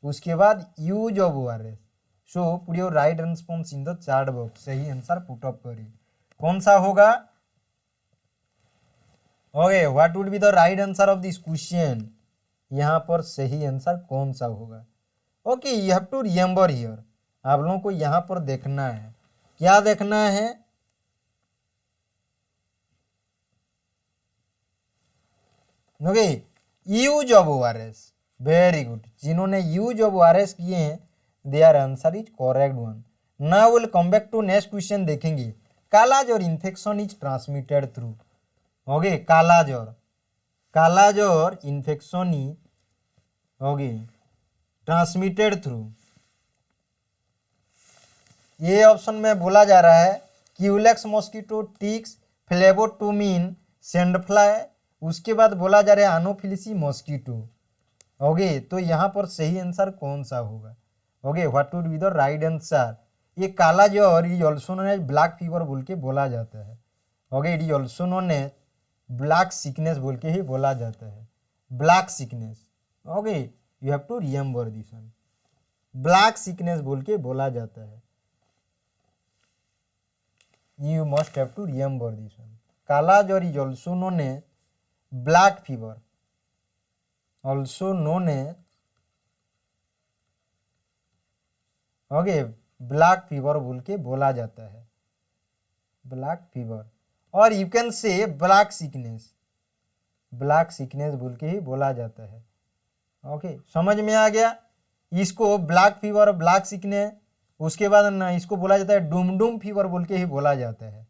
उसके बाद use of ORS. So put your right response in the chat box, सही आंसर पुट अप करिए, कौन सा होगा, okay what would be the right answer of this question, यहाँ पर सही आंसर कौन सा होगा। Okay you have to remember here, आप लोगों को यहाँ पर देखना है, क्या देखना है, okay use of ORS, very good, जिन्होंने यूज ऑफ ओआरएस किए हैं their answer is correct one. Now will come back to next question देखेंगे। Kala azar infection is transmitted through, okay kala azar infection is okay transmitted through, ये ऑप्शन में बोला जा रहा है culex mosquito, ticks, phlebotomine, sandfly, उसके बाद बोला जा रहा है एनोफिलिस मॉस्किटो, ओके तो यहाँ पर सही आंसर कौन सा होगा, okay what would be the right answer. ये काला ज्वर is also known as black fever बोल के बोला जाता है, okay it is also known as black sickness बोल के ही बोला जाता है, black sickness, okay you have to remember this one, black sickness बोल के बोला जाता है, you must have to remember this one. Kala jar is also known as black fever, also known as okay black fever बोल के बोला जाता है, black fever, और you can say black sickness बोल के ही बोला जाता है, ओके समझ में आ गया। इसको ब्लैक फीवर ब्लैक सिकनेस, उसके बाद ना इसको बोला जाता है डुमडुम फीवर बोल के ही बोला जाता है,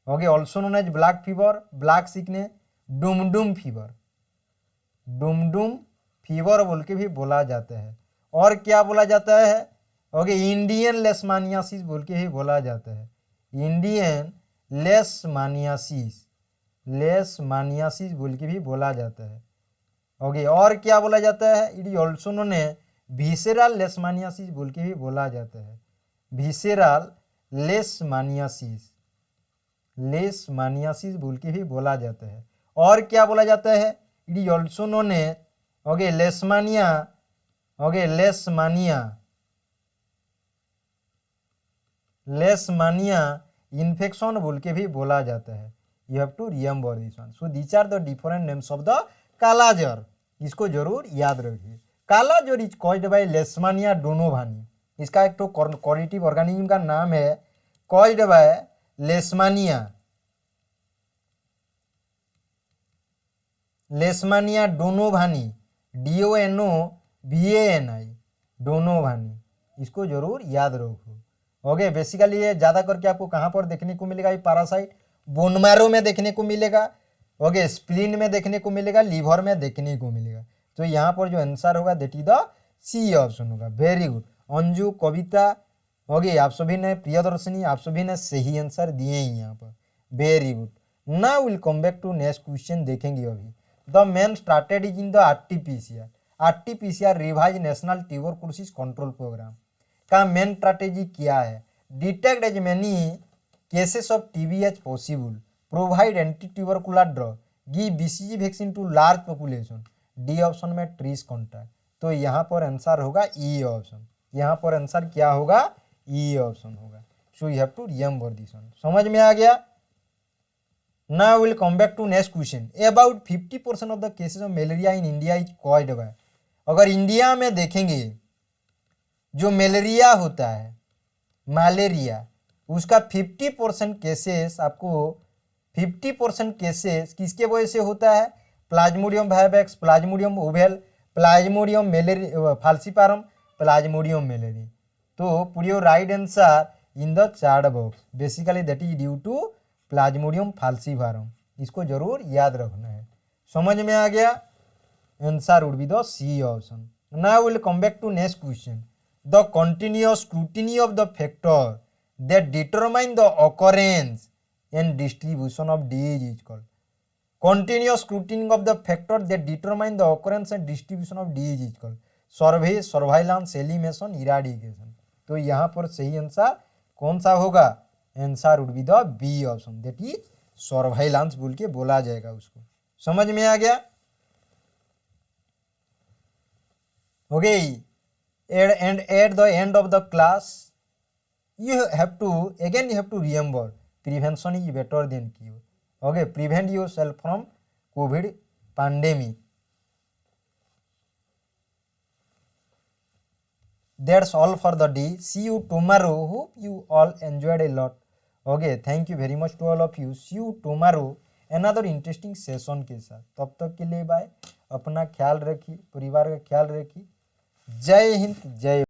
okay also known as black fever black sickness, Dumdum fever बोल के भी बोला जाता है। और क्या बोला जाता है, ओके इंडियन लेशमानियासिस बोल के ही बोला जाता है, इंडियन लेशमानियासिस बोल के भी बोला जाता है, ओके और क्या बोला जाता है, it is also known as visceral leishmaniasis बोल के भी बोला जाता है, विसेरल लेशमानियासिस बोल के भी बोला जाता है। और क्या बोला जाता है, it is also known as okay Leishmania infection बोल के भी बोला जाता है, you have to remember this one. So these are the different names of the kala azar, इसको जरूर याद रखिए। Kala azar is caused by Leishmania donovani, इसका एक तो कॉरेटिव ऑर्गेनिज्म का नाम है caused by Leishmania Leishmania donovani, DONOVANI, donovani, इसको जरूर याद रखो। ओके, बेसिकली ये ज़्यादा करके आपको कहाँ पर देखने को मिलेगा? ये पैरासाइट बोनमैरो में देखने को मिलेगा, ओके, स्प्लीन में देखने को मिलेगा, लीवर में देखने को मिलेगा। तो यहाँ पर जो आंसर होगा that is the C option होगा। Very good Anju, Kavita, okay, आप सभी ने, प्रियदर्शनी, आप सभी ने सही आंसर दिए हैं यहाँ पर। Very good. Now will come back to next question, देखेंगे अभी। The main strategy in the RT-PCR, RT-PCR revise national tuberculosis control programme का मेन स्ट्रैटेजी क्या है? Detect as many cases of TB as possible, provide anti tubercular drug, give BCG vaccine to large population. D option में ट्रीज कॉन्टैक्ट। तो यहाँ पर आंसर होगा ई ऑप्शन। यहाँ पर आंसर क्या होगा? ई ऑप्शन होगा। So you have to remember this one. समझ में आ गया? Now we'll come back to next question. About 50% of the cases of malaria in India is caused by, अगर इंडिया में देखेंगे जो मलेरिया होता है, मलेरिया, उसका 50% केसेस आपको 50% केसेस किसके वजह से होता है? Plasmodium vivax, Plasmodium ovale, Plasmodium malaria falciparum, Plasmodium malaria. तो put your right answer in the chat box. Basically that is due to Plasmodium falciparum, इसको जरूर याद रखना है। समझ में आ गया? Answer would be the C option. Now will come back to next question. The continuous scrutiny of the factor that determine the occurrence and distribution of disease is called. Continuous scrutiny of the factor that determine the occurrence and distribution of disease is called survey, surveillance, elimination, eradication. तो यहाँ पर सही आंसर कौन सा होगा? Answer would be the B option, that is surveillance बोल के बोला जाएगा उसको। समझ में आ गया? Okay, and at the end of the class you have to remember prevention is better than cure. Okay, prevent yourself from COVID pandemic. That's all for the day. See you tomorrow. Hope you all enjoyed a lot. Okay, thank you very much to all of you. See you tomorrow another interesting session के साथ। तब तक के लिए बाय। अपना ख्याल रखिए, परिवार का ख्याल रखिए। जय हिंद, जय